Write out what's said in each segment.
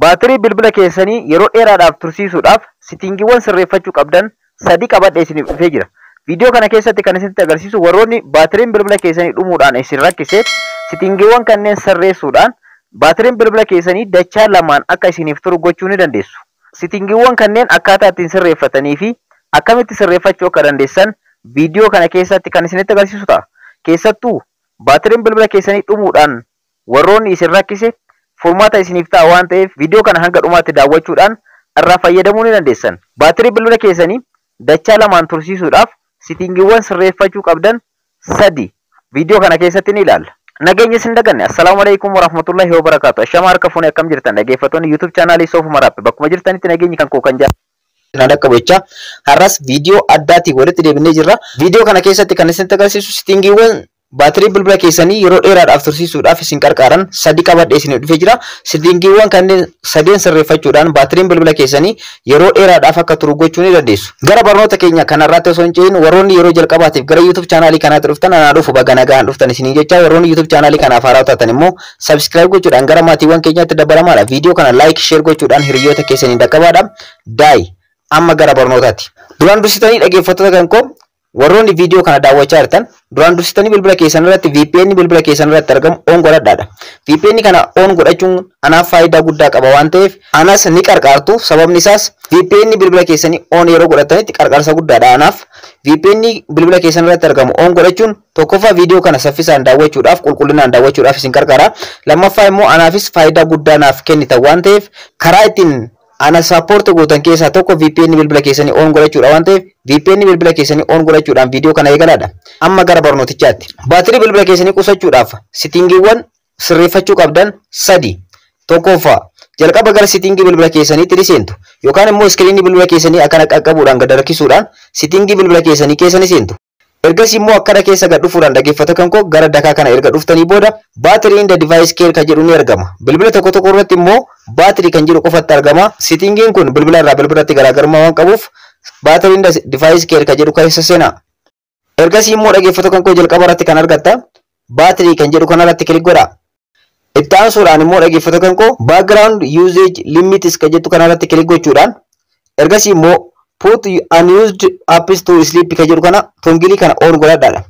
Baatirii bilbila keessanii yeroo dheeraadhaaf tursiisuudhaaf settingiiwwan sirreeffachuu qabdan sadii qabadhee isiniif dhufee jira. Viidiyoo kana keessatti kan isinitti agarsiisu warroonni baatiriin bilbila keessanii dhumuudhaan isin rakkise settingiiwwan kanneen sirreessuudhaan baatiriin bilbila keessanii dachaa lamaan akka isiniif turu gochuu ni dandeessu. Settingiiwwan kanneen akkaataa ittiin sirreeffatanii fi akkamitti sirreeffachuu akka dandeessan viidiyoo kana keessatti kan isinitti agarsiisu ta'a. Keessattuu baatiriin bilbila keessanii dhumuudhaan warroonni isin rakkise furmaata isiniif ta'a waan ta'eef viidiyoo kana hanga dhumaatti daawwachuudhaan irraa fayyadamuu ni dandeessan. Baatirii bilbila keessanii dachaa lamaan tursiisuudhaaf settingiiwwan sirreeffachuu qabdan sadi viidiyoo kana keessatti ni ilaalla. Nageenya isin daganne. Assalaamu alaykum warahmatullahi wabarakaatu. Ashama harka fuunee akkam jirtan dhaggeeffattoonni YouTube chaanaalii Soofuma Rappe bakkuma jirtanitti nageenyi kan koo kan jaalladhu. Har'as viidiyoo addaatiin walitti deebinee jirra. Viidiyoo kana keessatti kan isinitti agarsiisu settingiiwwan baatirii bilbila keessanii yeroo dheeraadhaaf tursiisuudhaaf isin qarqaaran sadi qabadhee isin dhufee jira. Settingiiwwan kanneen sadeen sirreeffachuudhaan baatiriin bilbila keessanii yeroo dheeraadhaaf akka turu gochuu ni dandeessu. Gara barnoota keenya kanarratti osoo hin cehin warroonni yeroo jalqabaatiif gara YouTube chaanaalii kanaatti dhuftan anaa dhufu baga nagaan dhuftan isiniin jecha warroonni YouTube chaanaalii kanaaf haaraa taatan immoo subscribe gochuudhaan gara maatiiwwan keenyaatti dabalamaadha. Viidiyoo kana like share gochuudhaan hiriyoota keessanii dhaqqabaadha. Daayi amma gara barnootaatti. Duraan dursitanii dhaggeeffattoota kan koo warroonni viidiyoo kana daawwachaa jirtan duraan dursitanii bilbila keessan irratti VPN bilbila keessan irratti argamu on godhadhaadha. VPN kana on godhachuun anaaf faayidaa guddaa qaba waan ta'eef anas ni qarqaartu. Sababni isaas VPN bilbila keessanii on yeroo godhatanitti qarqaarsa guddaadha anaaf. VPN bilbila keessan irratti argamu on godhachuun tokkoffaa viidiyoo kana saffisaan daawwachuudhaaf qulqullinaan daawwachuudhaaf isin qarqaara. Lammaffaa immoo anaafis faayidaa guddaa naaf kennita waan ta'eef karaa ittiin ana support gootan keessaa tokko VPN bilbila keessanii on godhachuudha waan ta'eef VPN bilbila keessanii on godhachuudhaan viidiyoo kana eegalaadha. Amma gara barnootichaatti. Baatirii bilbila keessanii qusachuudhaaf settingiiwwan sirreeffachuu qabdan sadi. Tokkoffaa jalqaba gara settingii bilbila keessaniitti ni seentu yookaan immoo iskiriinii bilbila keessanii akkana qaqqabuudhaan gad harkisuudhaan settingii bilbila keessanii keessa ni seentu. Ergasii immoo akkana keessa gad dhufuudhaan dhaggeeffata kan koo gara dakaa kana erga dhuftanii booda baatirii in the device care kan jedhu ni argama. Bilbila tokko tokko irratti immoo baatirii kan jedhu qofatti argama. Settingiin kun bilbila irraa bilbilatti garaagarummaa waan qabuuf baatirii in the device care kan jedhu keessa seenaa. Ergasii immoo dhaggeeffata kan koo jalqaba irratti kan argatta baatirii kan jedhu kanarratti kilik godhaa. Itti aansuudhaan immoo dhaggeeffata kan koo background usage limits kan jedhu kanarratti kilik gochuudhaan ergasii immoo put unused apps to sleep kan jedhu kana tongilii kana on godhadhaadha.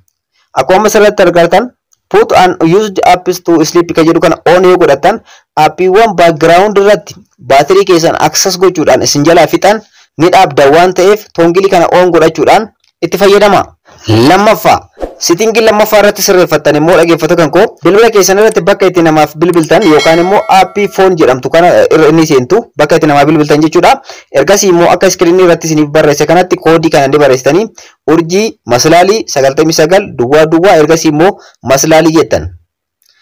Akkuma asirratti argattan put unused apps to sleep kan jedhu kana on yoo godhattan appiiwwan background irratti baatirii keessan access gochuudhaan isin jalaa fixan ni dhaabda waan ta'eef tongilii kana on godhachuudhaan itti fayyadama. Lammaffaa settingii lammaffaa irratti sirreeffattan immoo dhaggeeffata kan koo bilbila keessan irratti bakka itti namaaf bilbiltan yookaan immoo aappii foon jedhamtu kana irra inni seentu bakka itti namaaf bilbiltan jechuudha. Ergasii immoo akka iskiriinii irratti isiniif barreesse kanatti koodii kana ni barreessitanii urjii maslaalii 99 duwwaa duwwaa ergasii immoo maslaalii jettan.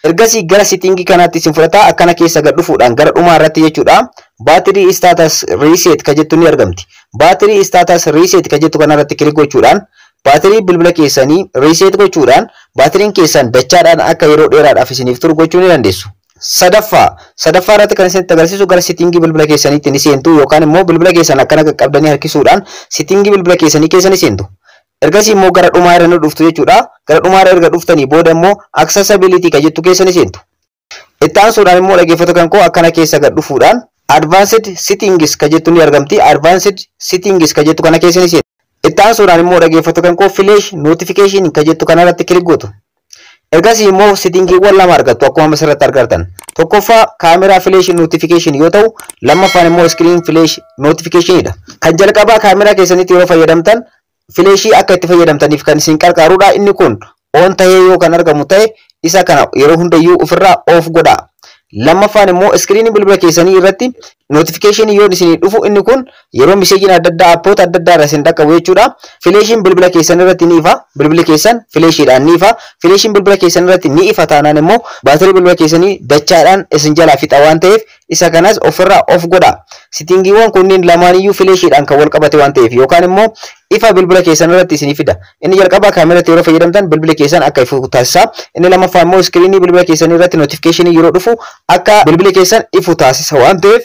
Ergasii gara settingii kanaatti isin fudhata akkana keessa gad dhufuudhaan gara dhumaa irratti jechuudha. Baatirii status reset kan jettu ni argamti. Baatirii status reset kan jettu kanarratti kilik gochuudhaan baatirii bilbila keessanii reset gochuudhaan baatiriin keessan dachaadhaan akka yeroo dheeraadhaaf isiniif turu gochuu ni dandeessu. Sadaffaa irratti kan isinitti agarsiisu gara settingii bilbila keessaniitti ni seentu yookaan immoo bilbila keessan akkana qaqqabdanii harkisuudhaan settingii bilbila keessanii keessa ni seentu. Ergasii immoo gara dhumaa irra ni dhuftu jechuudha. Gara dhumaa irra erga dhuftanii booda immoo accessibility kan jettu keessa ni seentu. Itti aansuudhaan immoo dhaggeeffata kan koo akkana keessa gad dhufuudhaan advanced settings kan jettu ni argamti. Advanced settings kan jettu kana keessa ni seentu. Itti aansuudhaan immoo dhaggeeffata kan koo flash notification kan jettu kanarratti kilik gootu. Ergasii immoo settingiiwwan lama argattu akkuma asirratti argattan. Tokkoffaa kaameraa flash notification yoo ta'u lammaffaan immoo screen flash notificationidha. Kan jalqabaa kaameraa keessanitti yoo fayyadamtan flashii akka itti fayyadamtaniif kan isin qarqaarudha. Inni kun on tahee yoo kan argamu ta'e isa kana yeroo hundayyuu ofirraa off godhaa. Lammaffaan immoo screen bilbila keessanii irratti notification yoo isin dhufu inni kun yeroo message adda addaa appoota adda addaa irraa isin dhaqqabu jechuudha. Flashiin bilbila keessan irratti ni ifa. Bilbilli keessan flashiidhaan ni ifa. Flashiin bilbila keessan irratti ni ifa taanaan immoo baatirii bilbila keessanii dachaadhaan isin jalaa fixa waan ta'eef isa kanas ofirraa off godhaa. Settingiiwwan kunniin lamaaniyyuu flashiidhaan kan wal qabate waan ta'eef yookaan immoo ifa bilbila keessan irratti isin fida. Inni jalqabaa kaameratti yeroo fayyadamtan bilbila keessan akka ifu taasisa. Inni lammaffaa immoo screen bilbila keessanii irratti notification yeroo dhufu akka bilbila keessan ifu taasisa waan ta'eef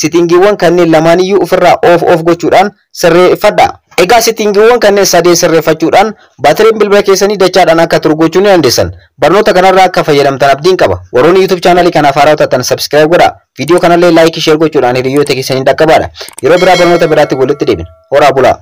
Settingiiwwan kanneen lamaaniyyuu ofirraa off gochuudhaan sirreeffadhaa. Egaa settingiiwwan kanneen sadeen sirreeffachuudhaan baatiriin bilbila keessanii dachaadhaan akka turu gochuu ni dandeessan. Barnoota kanarraa akka fayyadamtan abdiin qaba. Warroonni YouTube channel kanaa haaraa taatan subscribe godhaa. Video kanallee like share gochuudhaan hiriyoota keessanii dhaqqabaa. Yeroo biraa barnoota biraatti walitti deebina. Horaa bulaa.